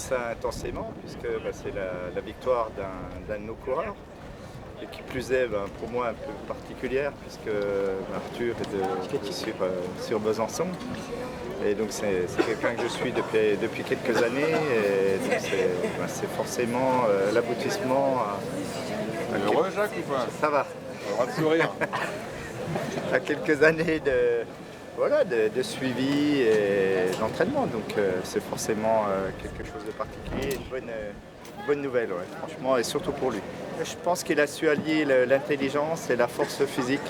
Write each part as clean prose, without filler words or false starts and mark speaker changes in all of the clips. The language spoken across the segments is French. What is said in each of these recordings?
Speaker 1: ça intensément puisque c'est la victoire d'un de nos coureurs. Et qui plus est, pour moi, un peu particulière, puisque Arthur est sur Besançon. Et donc c'est quelqu'un que je suis depuis quelques années. Et donc c'est forcément l'aboutissement
Speaker 2: Heureux, Jacques, ou pas?
Speaker 1: Ça va.
Speaker 2: On va te sourire.
Speaker 1: À quelques années de suivi et d'entraînement. Donc c'est forcément quelque chose de particulier, une bonne nouvelle, ouais, franchement, et surtout pour lui. Je pense qu'il a su allier l'intelligence et la force physique.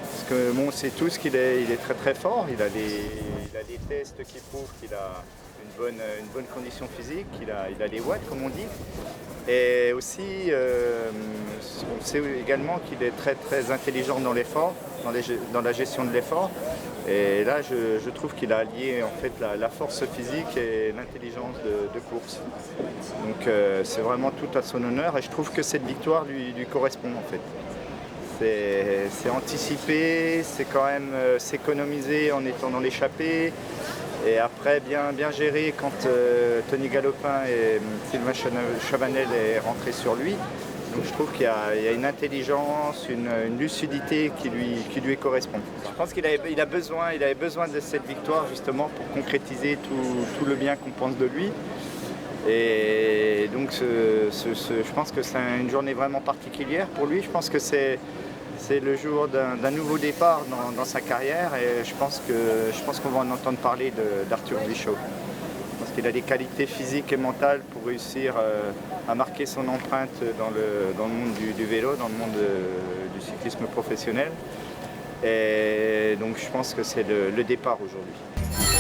Speaker 1: Parce que bon, on sait tous qu'il est très très fort. Il a des tests qui prouvent qu'il a une bonne condition physique, il a les watts comme on dit. Et aussi, on sait également qu'il est très très intelligent dans l'effort, dans la gestion de l'effort. Et là, je trouve qu'il a allié en fait la force physique et l'intelligence de course. Donc c'est vraiment tout à son honneur et je trouve que cette victoire lui correspond en fait. C'est anticipé, c'est quand même s'économiser en étant dans l'échappée. Et après, bien géré quand Tony Galopin et Sylvain Chavanel est rentré sur lui. Donc je trouve qu'il y a une intelligence, une lucidité qui lui correspond. Je pense qu'il avait besoin de cette victoire justement pour concrétiser tout le bien qu'on pense de lui. Et donc je pense que c'est une journée vraiment particulière pour lui. Je pense que c'est le jour d'un nouveau départ dans sa carrière et je pense qu'on va en entendre parler d'Arthur Buchot. Parce qu'il a des qualités physiques et mentales pour réussir à marquer son empreinte dans le monde du vélo, dans le monde du cyclisme professionnel. Et donc je pense que c'est le départ aujourd'hui.